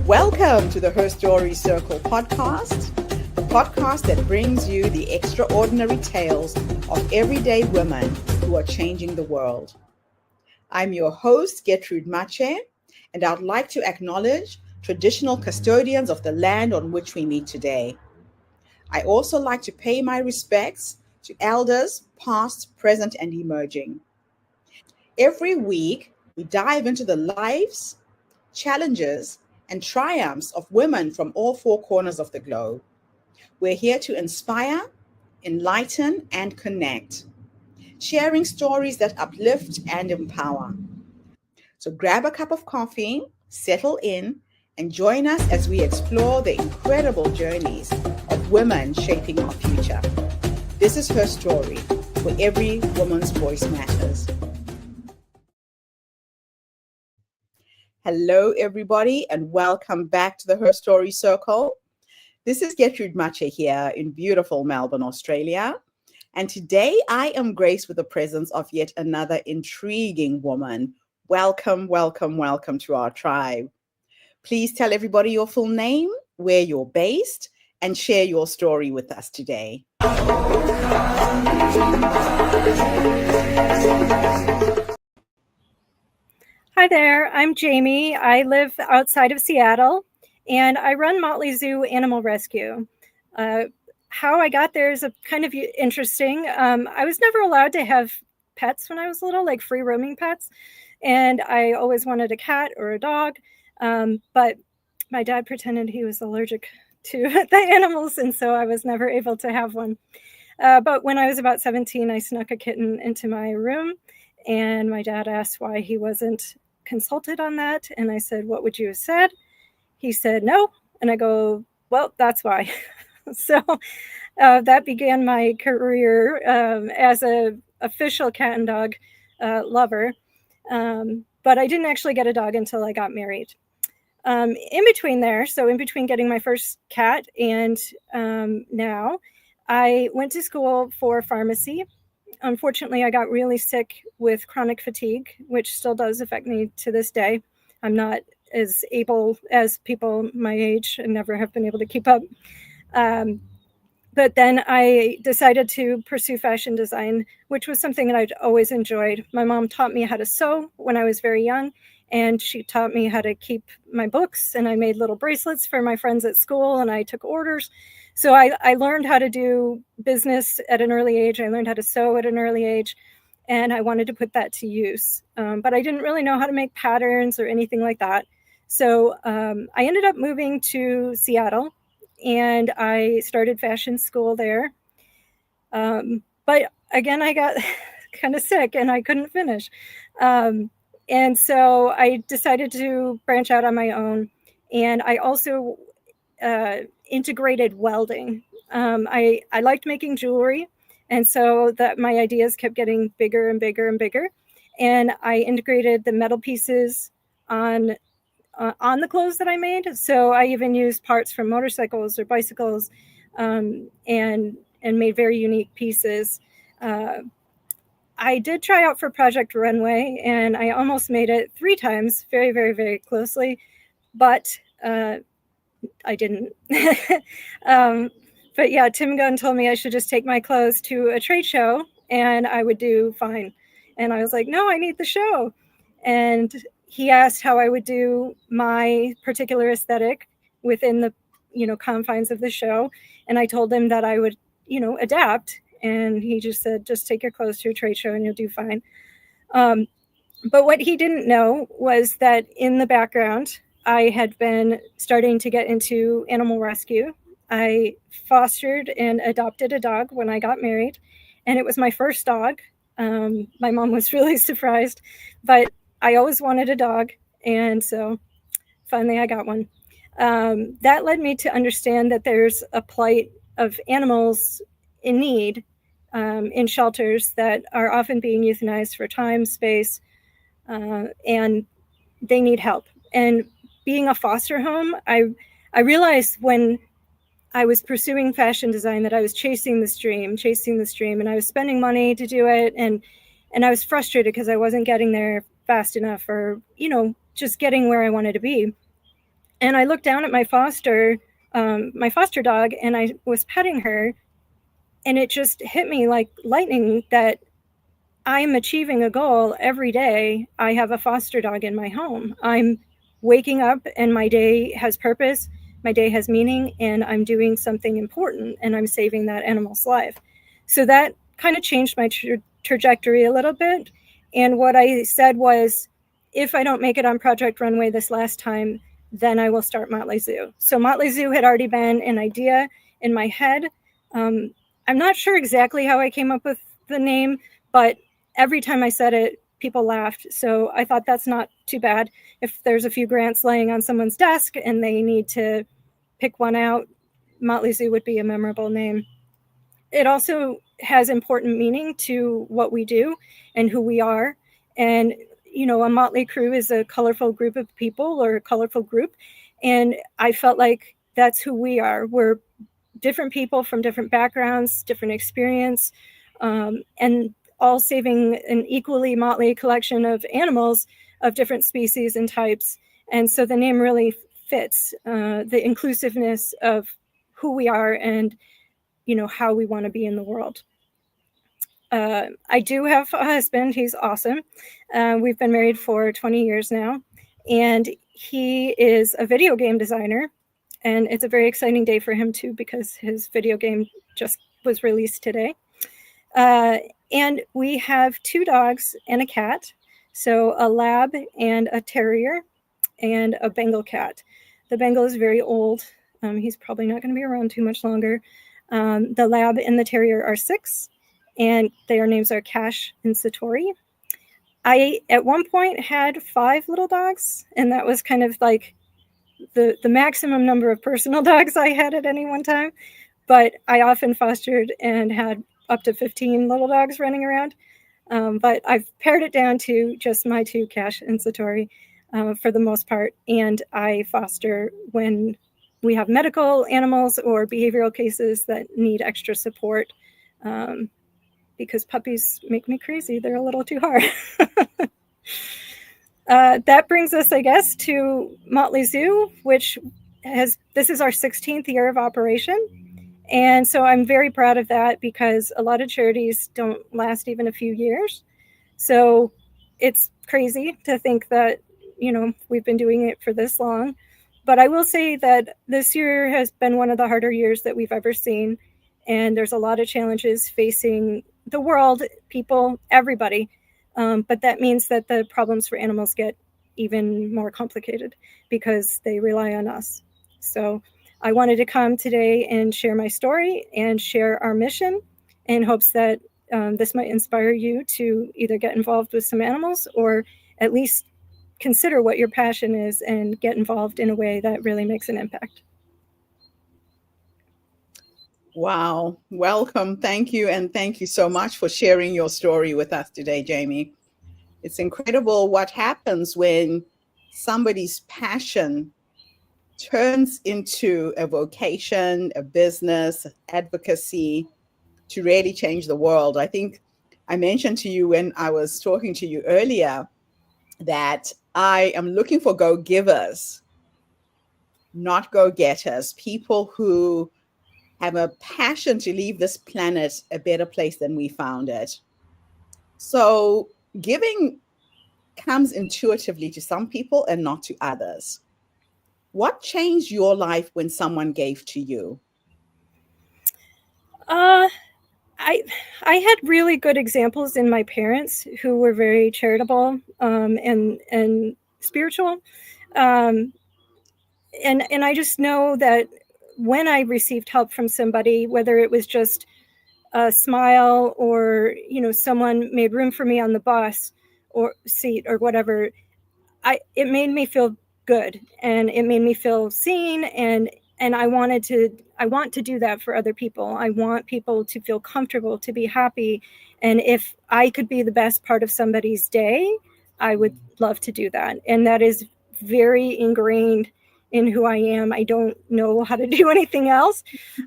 Welcome to the HerStory Circle podcast, the podcast that brings you the extraordinary tales of everyday women who are changing the world. I'm your host, Jme Thomas, and I'd like to acknowledge traditional custodians of the land on which we meet today. I also like to pay my respects to elders, past, present, and emerging. Every week, we dive into the lives, challenges, and triumphs of women from all four corners of the globe. We're here to inspire, enlighten, and connect, sharing stories that uplift and empower. So grab a cup of coffee, settle in, and join us as we explore the incredible journeys of women shaping our future. This is HerStory, where every woman's voice matters. Hello, everybody, and welcome back to the HerStory Circle. This is Jme Thomas here in beautiful Melbourne, Australia. And today I am graced with the presence of yet another intriguing woman. Welcome, welcome, welcome to our tribe. Please tell everybody your full name, where you're based, and share your story with us today. Hi there, I'm Jme. I live outside of Seattle, and I run Motley Zoo Animal Rescue. How I got there is kind of interesting. I was never allowed to have pets when I was little, like free roaming pets, and I always wanted a cat or a dog, but my dad pretended he was allergic to the animals, and so I was never able to have one. But when I was about 17, I snuck a kitten into my room, and my dad asked why he wasn't consulted on that. And I said, "What would you have said?" He said, "No." And I go, "Well, that's why." So that began my career as an official cat and dog lover. But I didn't actually get a dog until I got married. In between getting my first cat and now, I went to school for pharmacy. Unfortunately, I got really sick with chronic fatigue, which still does affect me to this day. I'm not as able as people my age and never have been able to keep up. But then I decided to pursue fashion design, which was something that I'd always enjoyed. My mom taught me how to sew when I was very young, and she taught me how to keep my books, and I made little bracelets for my friends at school, and I took orders. So I learned how to do business at an early age. I learned how to sew at an early age, and I wanted to put that to use. But I didn't really know how to make patterns or anything like that. So I ended up moving to Seattle, and I started fashion school there. But again, I got kind of sick, and I couldn't finish. And so I decided to branch out on my own. And I also integrated welding. I liked making jewelry, and so that my ideas kept getting bigger and bigger and bigger. And I integrated the metal pieces on the clothes that I made. So I even used parts from motorcycles or bicycles, and made very unique pieces. I did try out for Project Runway, and I almost made it 3 times, very, very, very closely, but I didn't. But yeah, Tim Gunn told me I should just take my clothes to a trade show and I would do fine. And I was like, no, I need the show. And he asked how I would do my particular aesthetic within the, confines of the show. And I told him that I would, adapt. And he just said, just take your clothes to a trade show and you'll do fine. But what he didn't know was that in the background, I had been starting to get into animal rescue. I fostered and adopted a dog when I got married, and it was my first dog. My mom was really surprised, but I always wanted a dog, and so finally I got one. That led me to understand that there's a plight of animals in need in shelters that are often being euthanized for time, space, and they need help. And being a foster home, I realized when I was pursuing fashion design that I was chasing this dream, and I was spending money to do it. And I was frustrated because I wasn't getting there fast enough or, just getting where I wanted to be. And I looked down at my foster dog, and I was petting her, and it just hit me like lightning that I'm achieving a goal every day. I have a foster dog in my home. I'm waking up and my day has purpose, my day has meaning, and I'm doing something important and I'm saving that animal's life. So that kind of changed my trajectory a little bit. And what I said was, if I don't make it on Project Runway this last time, then I will start Motley Zoo. So Motley Zoo had already been an idea in my head. I'm not sure exactly how I came up with the name, but every time I said it, people laughed. So I thought that's not too bad. If there's a few grants laying on someone's desk and they need to pick one out, Motley Zoo would be a memorable name. It also has important meaning to what we do and who we are. And, you know, a motley crew is a colorful group of people or a colorful group. And I felt like that's who we are. We're different people from different backgrounds, different experience, and all saving an equally motley collection of animals of different species and types. And so the name really fits the inclusiveness of who we are and, you know, how we want to be in the world. I do have a husband. He's awesome. We've been married for 20 years now, and he is a video game designer. And it's a very exciting day for him too, because his video game just was released today. And we have 2 dogs and a cat. So a lab and a terrier and a Bengal cat. The Bengal is very old. He's probably not going to be around too much longer. The lab and the terrier are 6, and their names are Cash and Satori. I, at one point, had 5 little dogs, and that was kind of like the maximum number of personal dogs I had at any one time. But I often fostered and had up to 15 little dogs running around. But I've pared it down to just my 2, Cash and Satori, for the most part. And I foster when we have medical animals or behavioral cases that need extra support, because puppies make me crazy. They're a little too hard. That brings us, I guess, to Motley Zoo, which this is our 16th year of operation. And so I'm very proud of that, because a lot of charities don't last even a few years. So it's crazy to think that, you know, we've been doing it for this long. But I will say that this year has been one of the harder years that we've ever seen. And there's a lot of challenges facing the world, people, everybody. But that means that the problems for animals get even more complicated because they rely on us. So I wanted to come today and share my story and share our mission, in hopes that this might inspire you to either get involved with some animals or at least consider what your passion is and get involved in a way that really makes an impact. Wow. Welcome. Thank you. And thank you so much for sharing your story with us today, Jme. It's incredible what happens when somebody's passion turns into a vocation, a business, advocacy to really change the world. I think I mentioned to you when I was talking to you earlier that I am looking for go-givers, not go-getters, people who have a passion to leave this planet a better place than we found it. So giving comes intuitively to some people and not to others. What changed your life when someone gave to you? I had really good examples in my parents who were very charitable and spiritual. And I just know that when I received help from somebody, whether it was just a smile or, you know, someone made room for me on the bus or seat or whatever, it made me feel good, and it made me feel seen, and I want to do that for other people. I want people to feel comfortable, to be happy. And if I could be the best part of somebody's day, I would love to do that. And that is very ingrained in who I am. I don't know how to do anything else.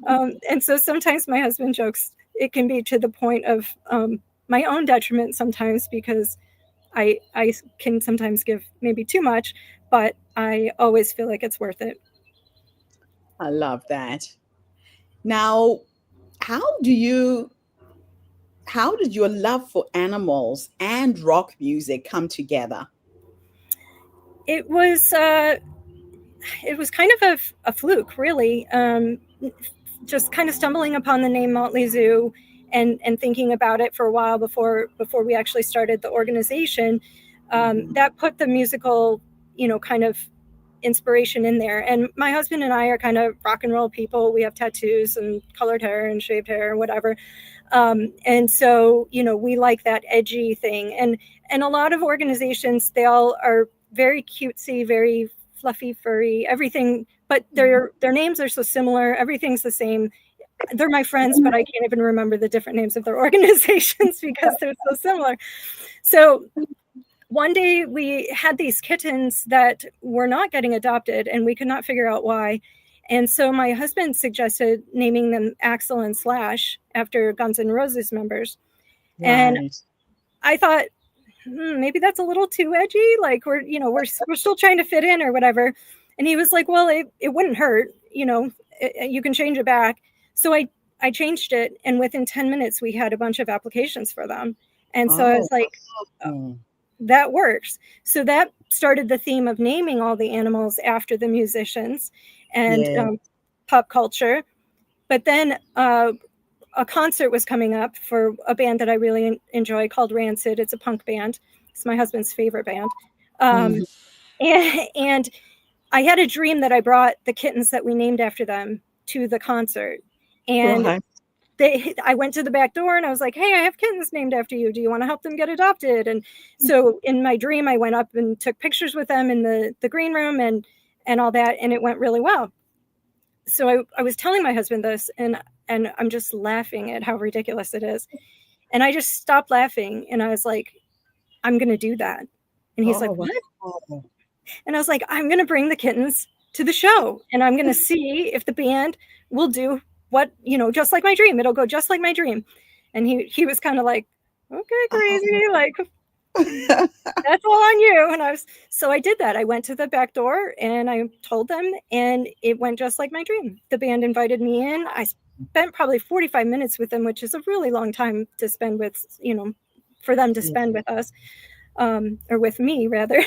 And so sometimes my husband jokes, it can be to the point of my own detriment sometimes, because I can sometimes give maybe too much, but I always feel like it's worth it. I love that. Now, how do you how did your love for animals and rock music come together? It was kind of a fluke, really. Just kind of stumbling upon the name Motley Zoo and thinking about it for a while before we actually started the organization. That put the musical, kind of inspiration in there. And my husband and I are kind of rock and roll people. We have tattoos and colored hair and shaved hair and whatever. And so, we like that edgy thing. And a lot of organizations, they all are very cutesy, very fluffy, furry, everything, but their names are so similar. Everything's the same. They're my friends, but I can't even remember the different names of their organizations because they're so similar. So one day we had these kittens that were not getting adopted, and we could not figure out why. And so my husband suggested naming them Axel and Slash after Guns N' Roses members. And Right. I thought, maybe that's a little too edgy. Like we're still trying to fit in or whatever. And he was like, well, it wouldn't hurt. You can change it back. So I changed it. And within 10 minutes, we had a bunch of applications for them. And so I Oh. was like, that works. So that started the theme of naming all the animals after the musicians and Yeah. pop culture. But then a concert was coming up for a band that I really enjoy called Rancid. It's a punk band. It's my husband's favorite band. And I had a dream that I brought the kittens that we named after them to the concert. And Right. I went to the back door and I was like, hey, I have kittens named after you. Do you want to help them get adopted? And so in my dream, I went up and took pictures with them in the green room and all that. And it went really well. So I was telling my husband this and I'm just laughing at how ridiculous it is. And I just stopped laughing and I was like, I'm going to do that. And he's like, Oh, what? wow. And I was like, I'm going to bring the kittens to the show and I'm going to see if the band will do what, just like my dream. It'll go just like my dream. And he was kind of like, okay, crazy. Like, that's all on you. And so I did that. I went to the back door and I told them, and it went just like my dream. The band invited me in. I spent probably 45 minutes with them, which is a really long time to spend with, for them to spend with us, or with me rather.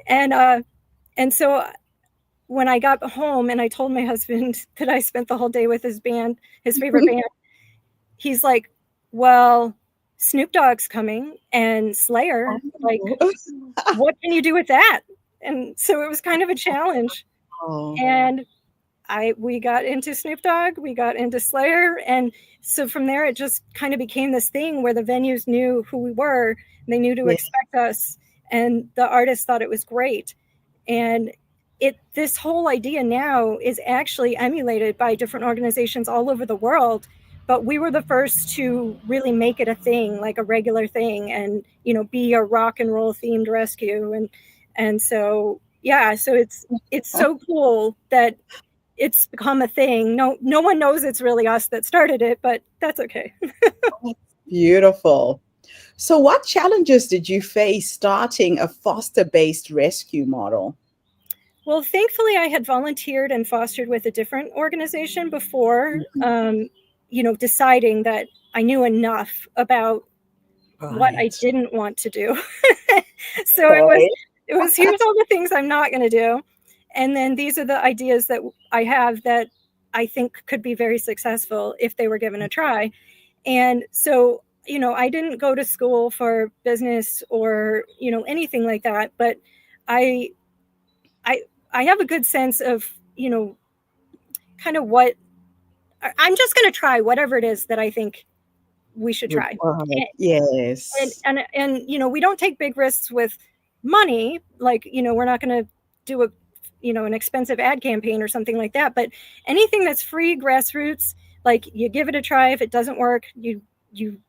And so when I got home and I told my husband that I spent the whole day with his band, his favorite band, he's like, well, Snoop Dogg's coming and Slayer, like, what can you do with that? And so it was kind of a challenge. Oh. And we got into Snoop Dogg, we got into Slayer. And so from there, it just kind of became this thing where the venues knew who we were, they knew to expect us, and the artists thought it was great. And this whole idea now is actually emulated by different organizations all over the world. But we were the first to really make it a thing, like a regular thing, and be a rock and roll themed rescue. And so yeah, so it's so cool that it's become a thing. No one knows it's really us that started it, but that's okay. Beautiful. So, what challenges did you face starting a foster-based rescue model? Well, thankfully, I had volunteered and fostered with a different organization before, deciding that I knew enough about what I didn't want to do. So it was here's all the things I'm not going to do. And then these are the ideas that I have that I think could be very successful if they were given a try. And so, I didn't go to school for business or, anything like that, but I have a good sense of, kind of what I'm just going to try whatever it is that I think we should try. Yes. And we don't take big risks with money. Like, we're not going to do an expensive ad campaign or something like that. But anything that's free, grassroots, like, you give it a try. If it doesn't work, you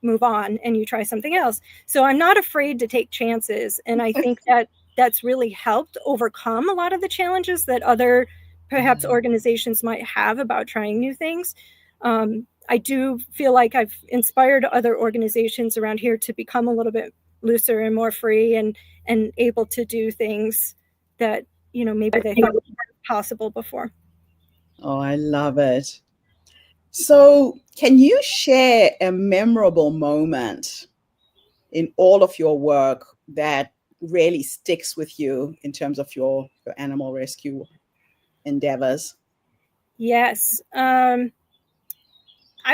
move on and you try something else. So I'm not afraid to take chances. And I think that that's really helped overcome a lot of the challenges that other perhaps organizations might have about trying new things. I do feel like I've inspired other organizations around here to become a little bit looser and more free and able to do things that, maybe they thought weren't possible before. Oh, I love it. So, can you share a memorable moment in all of your work that really sticks with you in terms of your animal rescue endeavors? Yes. I've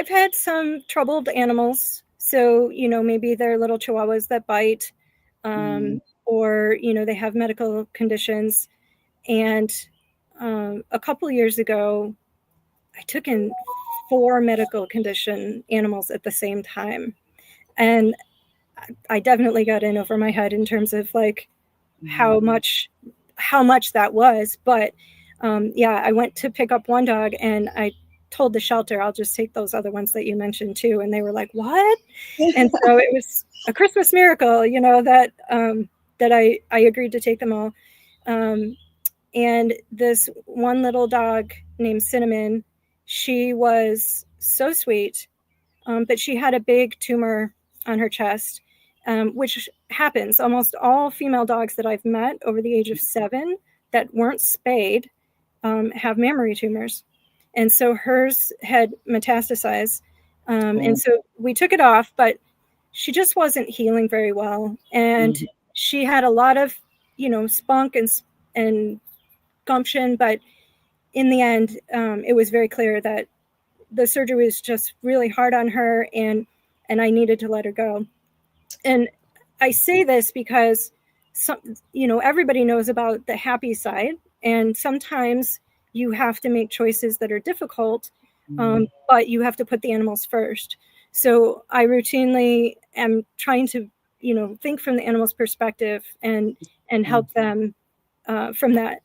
had some troubled animals. So, maybe they're little chihuahuas that bite, Mm. or, they have medical conditions. And a couple years ago, I took in 4 medical condition animals at the same time. And I definitely got in over my head in terms of like how Mm. much that was. But yeah, I went to pick up one dog and I told the shelter, I'll just take those other ones that you mentioned too. And they were like, what? And so it was a Christmas miracle, that I agreed to take them all. And this one little dog named Cinnamon, she was so sweet, but she had a big tumor on her chest, which happens. Almost all female dogs that I've met over the age of 7 that weren't spayed have mammary tumors. And so hers had metastasized. And Oh. so we took it off, but she just wasn't healing very well. And Mhm. she had a lot of, spunk and gumption, but in the end, it was very clear that the surgery was just really hard on her, and I needed to let her go. And I say this because everybody knows about the happy side, and sometimes you have to make choices that are difficult, Mm. but you have to put the animals first. So I routinely am trying to think from the animal's perspective and Mm. help them from that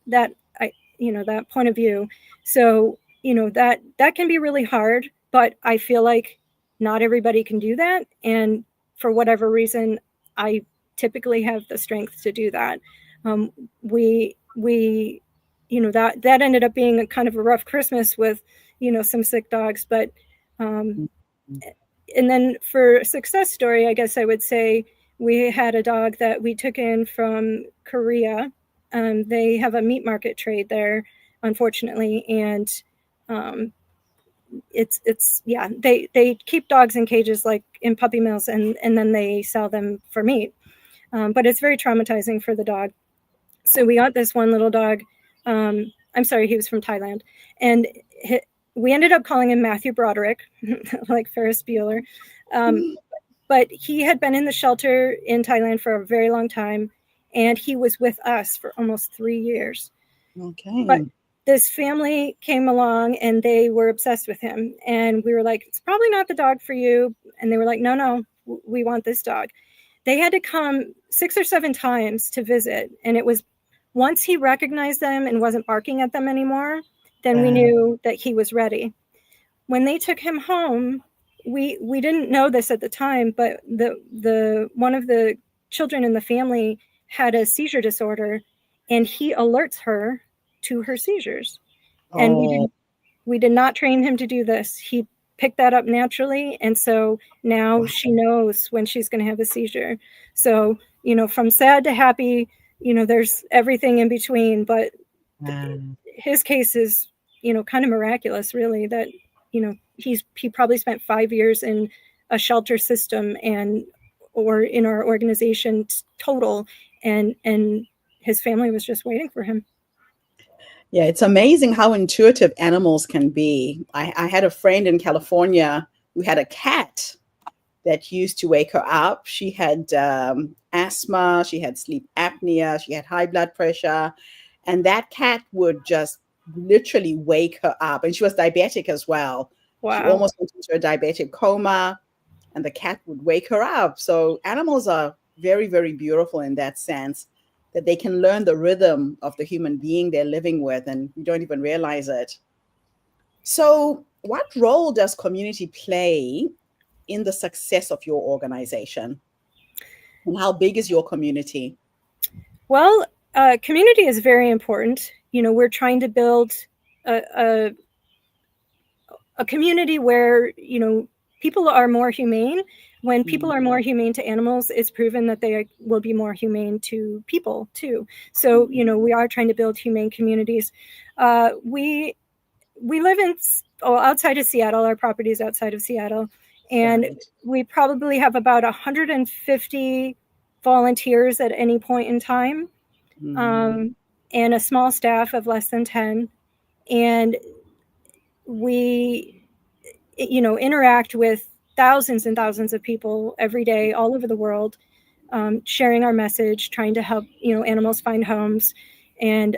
point of view. So that can be really hard, but I feel like not everybody can do that, and for whatever reason, I typically have the strength to do that. We that ended up being a kind of a rough Christmas with some sick dogs, but um, Mm. and then for a success story, I guess I would say we had a dog that we took in from Korea. They have a meat market trade there, unfortunately, and um, it's yeah, they keep dogs in cages like in puppy mills, and then they sell them for meat. But it's very traumatizing for the dog. So we got this one little dog. I'm sorry, he was from Thailand, and we ended up calling him Matthew Broderick, like Ferris Bueller. Um, but he had been in the shelter in Thailand for a very long time, and he was with us for almost 3 years. But Okay. this family came along and they were obsessed with him, and we were like, it's probably not the dog for you. And they were like, no, we want this dog. They had to come 6 or 7 times to visit, and it was once he recognized them and wasn't barking at them anymore, then we knew that he was ready. When they took him home, we didn't know this at the time, but the one of the children in the family had a seizure disorder, and he alerts her to her seizures. And Oh, we did not train him to do this. He picked that up naturally, and so now wow. she knows when she's going to have a seizure. So from sad to happy, there's everything in between, but Wow. his case is kind of miraculous, really, that he probably spent 5 years in a shelter system or in our organization total, and his family was just waiting for him. Yeah, it's amazing how intuitive animals can be. I had a friend in California who had a cat that used to wake her up. She had asthma, she had sleep apnea, she had high blood pressure, and that cat would just literally wake her up. And she was diabetic as well. She Wow. almost went into a diabetic coma, and the cat would wake her up. So animals are very, very beautiful in that sense, that they can learn the rhythm of the human being they're living with, and we don't even realize it. So, what role does community play in the success of your organization? And how big is your community? Well, community is very important. We're trying to build a, a community where people are more humane. When people Mm. are more humane to animals, it's proven that they will be more humane to people too. So, we are trying to build humane communities. We live outside of Seattle. Our property is outside of Seattle, and Right. we probably have about 150 volunteers at any point in time, Mm. and a small staff of less than 10. And we, interact with thousands and thousands of people every day all over the world, sharing our message, trying to help animals find homes, and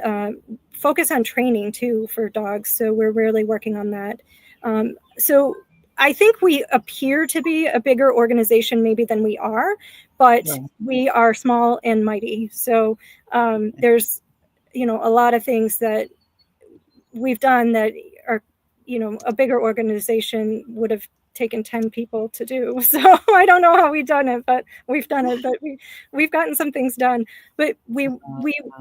focus on training too for dogs. So we're really working on that. So I think we appear to be a bigger organization maybe than we are, but Right. we are small and mighty. So there's a lot of things that we've done that are, a bigger organization would have taken 10 people to do. So I don't know how we've done it, but we've done it. But we've gotten some things done. But we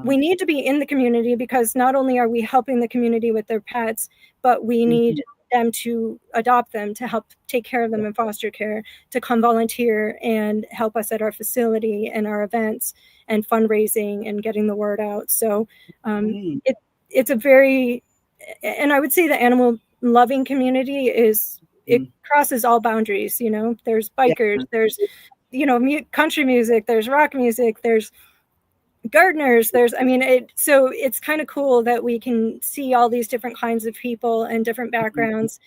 need to be in the community, because not only are we helping the community with their pets, but we Mhm. need them to adopt them, to help take care of them in foster care, to come volunteer and help us at our facility and our events and fundraising and getting the word out. So Right. it's a very, and I would say the animal loving community it Mm. crosses all boundaries. There's Yeah. bikers, there's country music, there's rock music, there's gardeners, so it's kind of cool that we can see all these different kinds of people and different Mhm. backgrounds,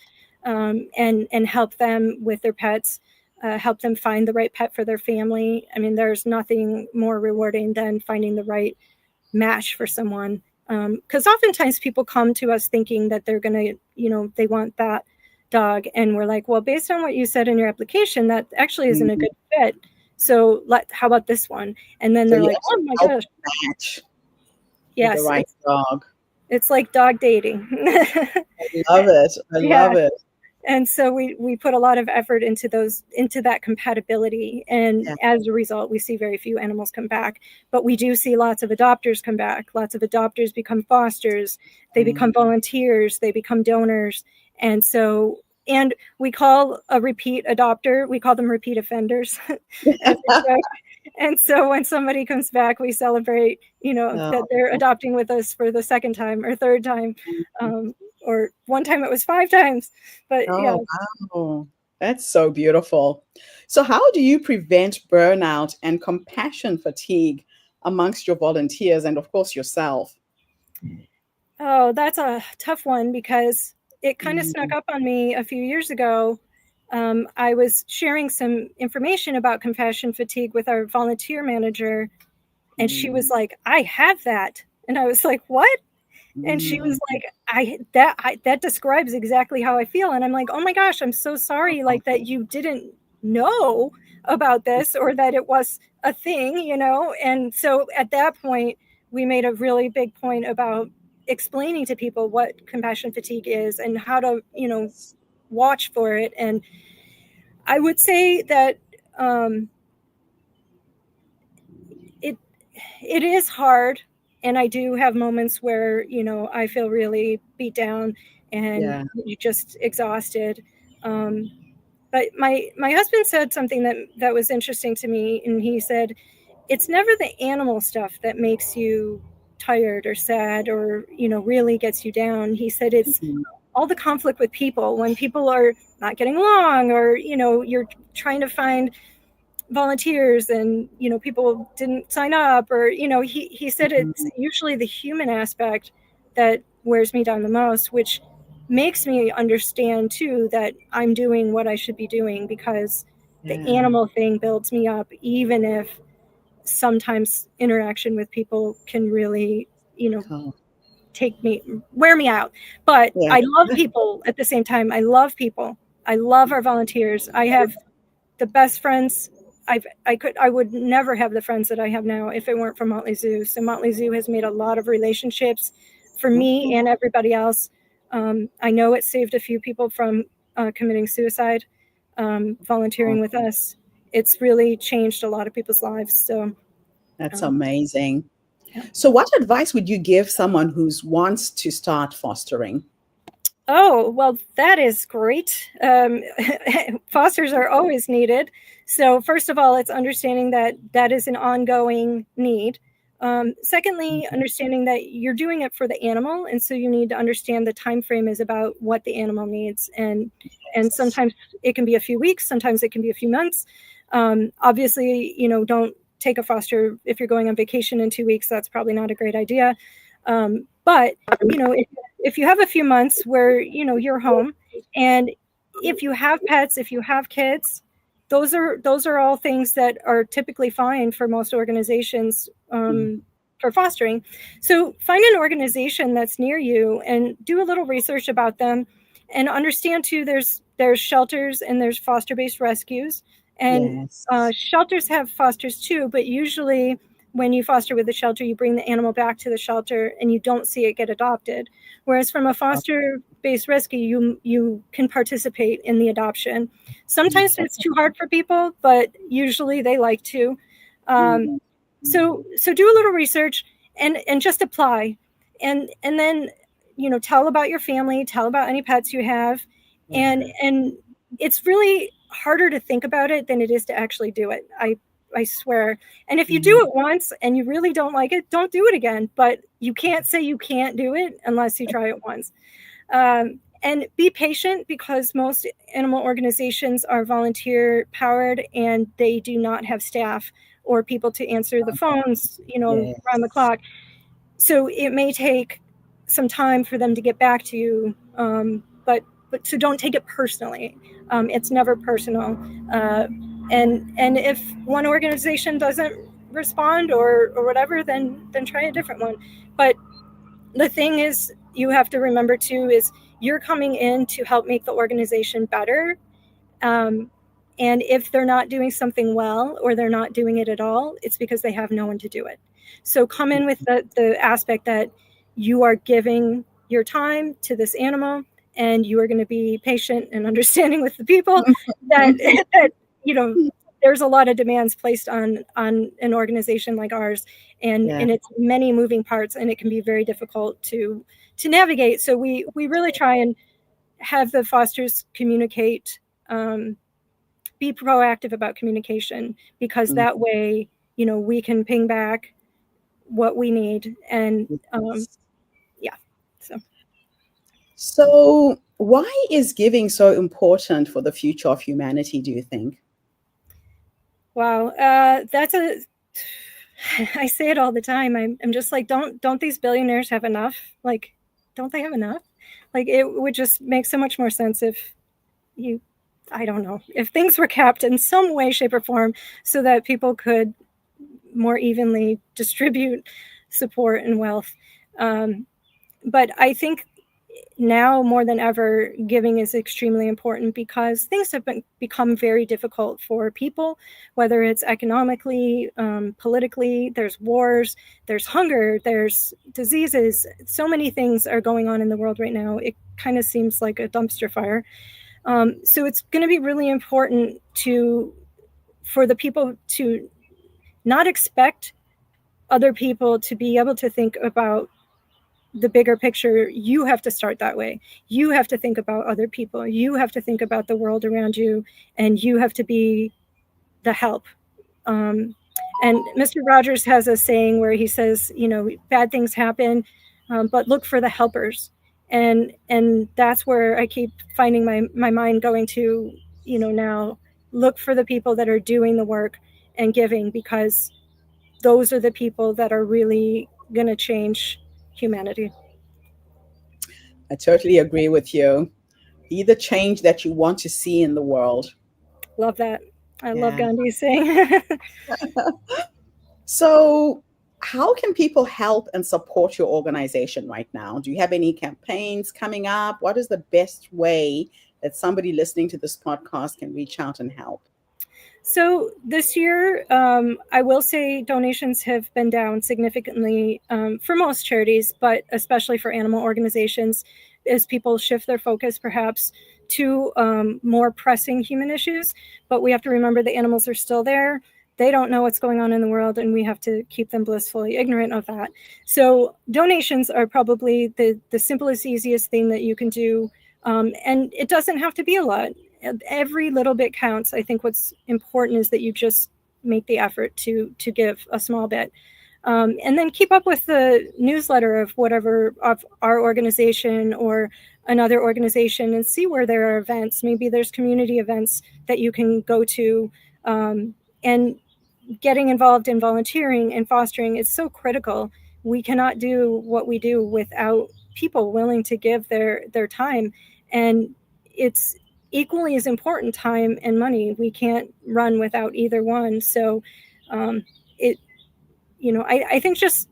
and help them with their pets, help them find the right pet for their family. There's nothing more rewarding than finding the right match for someone, because oftentimes people come to us thinking that they're going to, they want that dog, and we're like, well, based on what you said in your application, that actually isn't a Mhm. good fit. So how about this one? And then So they're you like, actually oh my help gosh, match with the yes, right dog. it's like dog dating. I love it. I Yeah. love it. And so we put a lot of effort into that compatibility, and Yeah. as a result we see very few animals come back. But we do see lots of adopters come back. Lots of adopters become fosters, they become Mm. volunteers, they become donors. And we call a repeat adopter, we call them repeat offenders, as a joke. And so when somebody comes back, we celebrate, that they're Oh. adopting with us for the second time or third time, or one time it was 5 times. But yeah. Oh, wow. That's so beautiful. So, how do you prevent burnout and compassion fatigue amongst your volunteers and, of course, yourself? Oh, that's a tough one, because it kind of snuck Mm. up on me a few years ago. I was sharing some information about compassion fatigue with our volunteer manager, and she was Mm. like, I have that. And I was like, what? And she was Mm. like, that describes exactly how I feel. And I'm like, oh my gosh, I'm so sorry, like, that you didn't know about this, or that it was a thing. And so at that point, we made a really big point about explaining to people what compassion fatigue is and how to, Yes. watch for it. And I would say that it it is hard, and I do have moments where I feel really beat down and Yeah. just exhausted. um, but my husband said something that was interesting to me, and he said it's never the animal stuff that makes you tired or sad or really gets you down. He said it's Mhm. all the conflict with people, when people are not getting along, or you're trying to find volunteers and people didn't sign up, or he said it's Mhm. usually the human aspect that wears me down the most, which makes me understand too that I'm doing what I should be doing, because the Yeah. animal thing builds me up, even if sometimes interaction with people can really you know Cool. wear me out. But Yeah. I love people at the same time. I love people. I love our volunteers. I have the best friends. I would never have the friends that I have now if it weren't for Motley Zoo. So Motley Zoo has made a lot of relationships for me Mhm. and everybody else. I know it saved a few people from committing suicide, Oh, volunteering with us. It's really changed a lot of people's lives. So that's um, amazing. yeah. So, what advice would you give someone who wants to start fostering? Oh, well, that is great. Fosters are always needed. So, first of all, it's understanding that that is an ongoing need. Secondly, understanding that you're doing it for the animal, and so you need to understand the time frame is about what the animal needs, and sometimes it can be a few weeks, sometimes it can be a few months. Obviously, don't take a foster if you're going on vacation in 2 weeks. That's probably not a great idea. But if you have a few months where you're home, and if you have pets, if you have kids, those are all things that are typically fine for most organizations for fostering. So find an organization that's near you and do a little research about them, and understand too there's shelters and there's foster-based rescues, and Yes. shelters have fosters too, but usually when you foster with the shelter, you bring the animal back to the shelter and you don't see it get adopted. Whereas from a foster-based rescue, you can participate in the adoption. Sometimes it's too hard for people, but usually they like to. So do a little research and just apply, and then tell about your family, tell about any pets you have, and it's really harder to think about it than it is to actually do it. I swear. And if you do it once and you really don't like it, don't do it again. But you can't say you can't do it unless you try it once. And be patient, because most animal organizations are volunteer powered and they do not have staff or people to answer the phones, around the clock. So it may take some time for them to get back to you. But so don't take it personally. It's never personal. And if one organization doesn't respond or whatever, then try a different one. But the thing is, you have to remember too, is you're coming in to help make the organization better. And if they're not doing something well, or they're not doing it at all, it's because they have no one to do it. So come in with the aspect that you are giving your time to this animal, and you are going to be patient and understanding with the people that there's a lot of demands placed on an organization like ours, and it's many moving parts, and it can be very difficult to navigate. So we really try and have the fosters communicate, be proactive about communication, because that way we can ping back what we need. And So why is giving so important for the future of humanity, do you think? Wow, I say it all the time. I'm just like, don't these billionaires have enough? Like, don't they have enough? Like, it would just make so much more sense if I don't know, if things were capped in some way, shape, or form, so that people could more evenly distribute support and wealth. But I think now more than ever, giving is extremely important, because things have become very difficult for people, whether it's economically, politically. There's wars, there's hunger, there's diseases. So many things are going on in the world right now. It kind of seems like a dumpster fire. So it's going to be really important for the people to not expect other people to be able to think about the bigger picture. You have to start that way. You have to think about other people. You have to think about the world around you, and you have to be the help. And Mr. Rogers has a saying where he says, bad things happen, but look for the helpers. And that's where I keep finding my mind going to, now look for the people that are doing the work and giving, because those are the people that are really going to change humanity. I totally agree with you. Be the change that you want to see in the world. Love that. I love Yeah. Gandhi's saying. So, how can people help and support your organization right now? Do you have any campaigns coming up? What is the best way that somebody listening to this podcast can reach out and help? So this year, I will say donations have been down significantly for most charities, but especially for animal organizations, as people shift their focus perhaps to more pressing human issues. But we have to remember the animals are still there. they don't know what's going on in the world, and we have to keep them blissfully ignorant of that. So donations are probably the simplest, easiest thing that you can do. And it doesn't have to be a lot. Every little bit counts. I think what's important is that you just make the effort to give a small bit. And then keep up with the newsletter of whatever of our organization or another organization, and see where there are events. Maybe there's community events that you can go to, and getting involved in volunteering and fostering is so critical. We cannot do what we do without people willing to give their time, and it's equally as important, time and money. We can't run without either one. So it I think just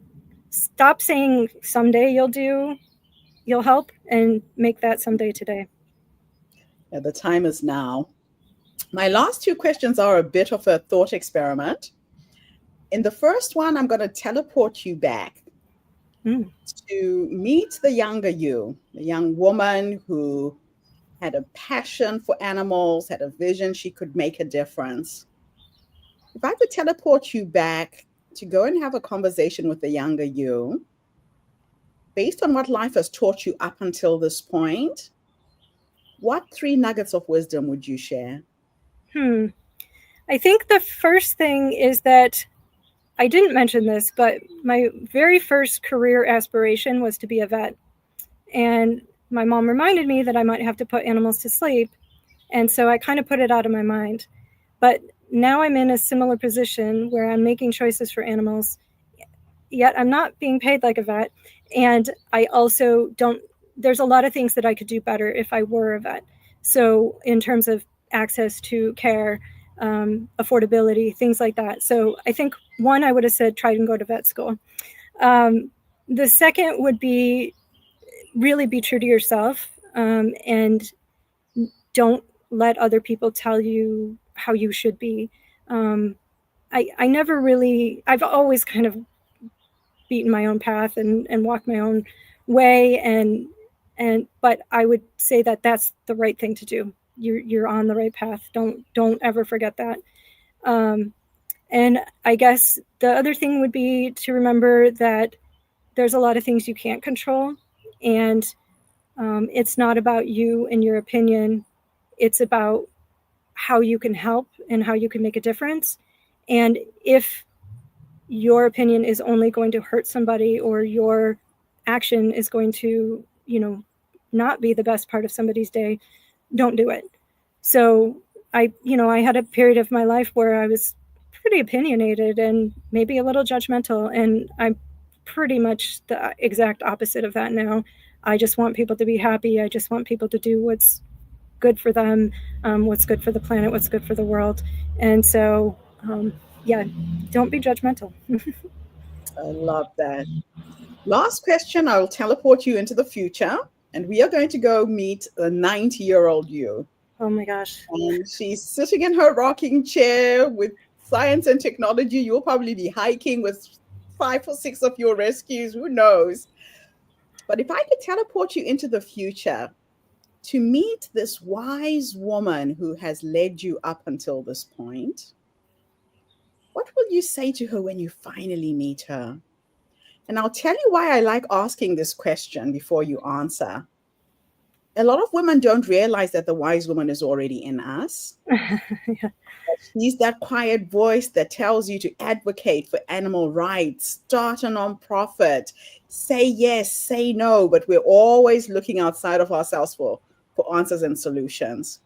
stop saying someday you'll help, and make that someday today. Yeah, the time is now. My last two questions are a bit of a thought experiment. In the first one, I'm going to teleport you back to meet the younger you, the young woman who had a passion for animals, had a vision she could make a difference. If I could teleport you back to go and have a conversation with the younger you, based on what life has taught you up until this point, what 3 nuggets of wisdom would you share? I think the first thing is that I didn't mention this, but my very first career aspiration was to be a vet. And my mom reminded me that I might have to put animals to sleep. And so I kind of put it out of my mind. But now I'm in a similar position where I'm making choices for animals, yet I'm not being paid like a vet. And I also there's a lot of things that I could do better if I were a vet. So in terms of access to care, affordability, things like that. So I think one, I would have said, try and go to vet school. The second would be really be true to yourself, and don't let other people tell you how you should be. I never really, I've always kind of beaten my own path and walked my own way. But I would say that that's the right thing to do. You're on the right path. Don't ever forget that. And I guess the other thing would be to remember that there's a lot of things you can't control, and it's not about you and your opinion. It's about how you can help and how you can make a difference. And if your opinion is only going to hurt somebody, or your action is going to, not be the best part of somebody's day, don't do it. So I had a period of my life where I was pretty opinionated and maybe a little judgmental, and I'm pretty much the exact opposite of that now. I just want people to be happy. I just want people to do what's good for them, what's good for the planet, what's good for the world. And so, don't be judgmental. I love that. Last question, I'll teleport you into the future, and we are going to go meet a 90-year-old you. Oh my gosh. And she's sitting in her rocking chair with science and technology. You'll probably be hiking with 5 or 6 of your rescues, who knows? But if I could teleport you into the future to meet this wise woman who has led you up until this point, what will you say to her when you finally meet her? And I'll tell you why I like asking this question before you answer. A lot of women don't realize that the wise woman is already in us. Yeah. She's that quiet voice that tells you to advocate for animal rights, start a nonprofit, say yes, say no, but we're always looking outside of ourselves for answers and solutions.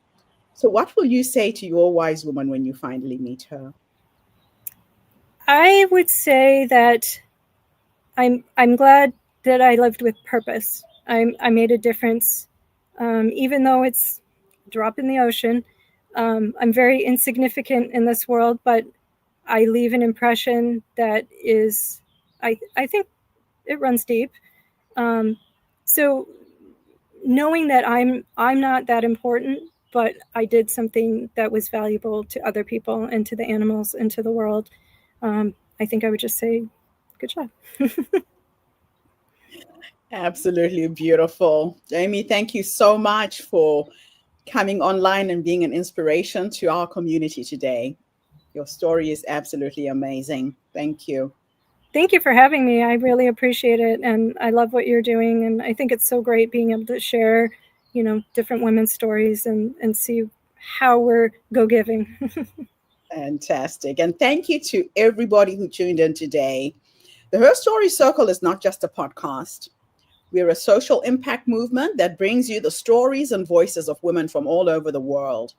So what will you say to your wise woman when you finally meet her? I would say that I'm glad that I lived with purpose. I made a difference, even though it's a drop in the ocean. I'm very insignificant in this world, but I leave an impression that is, I think it runs deep. So knowing that I'm not that important, but I did something that was valuable to other people and to the animals and to the world, I think I would just say, good job. Absolutely beautiful. Jme, thank you so much for coming online and being an inspiration to our community today. Your story is absolutely amazing. Thank you. Thank you for having me. I really appreciate it. And I love what you're doing. And I think it's so great being able to share, different women's stories and see how we're go-giving. Fantastic. And thank you to everybody who tuned in today. The Her Story Circle is not just a podcast. We're a social impact movement that brings you the stories and voices of women from all over the world.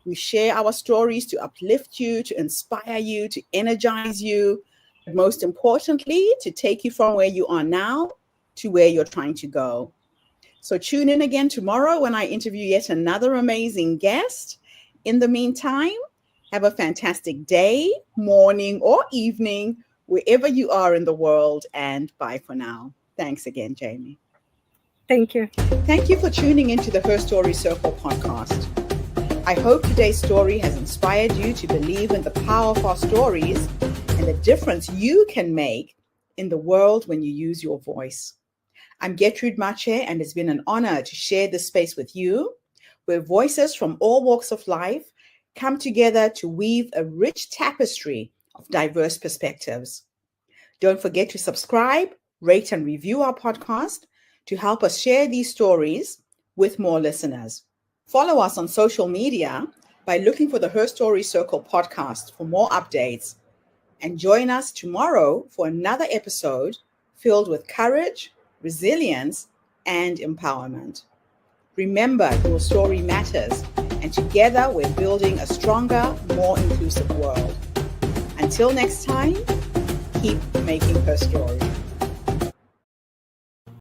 We share our stories to uplift you, to inspire you, to energize you, but most importantly, to take you from where you are now to where you're trying to go. So tune in again tomorrow when I interview yet another amazing guest. In the meantime, have a fantastic day, morning, or evening, wherever you are in the world, and bye for now. Thanks again, Jme. Thank you. Thank you for tuning into the Her Story Circle podcast. I hope today's story has inspired you to believe in the power of our stories and the difference you can make in the world when you use your voice. I'm Jme, and it's been an honor to share this space with you, where voices from all walks of life come together to weave a rich tapestry of diverse perspectives. Don't forget to subscribe, rate, and review our podcast to help us share these stories with more listeners. Follow us on social media by looking for the Her Story Circle podcast for more updates. And join us tomorrow for another episode filled with courage, resilience, and empowerment. Remember, your story matters, and together we're building a stronger, more inclusive world. Until next time, keep making her story.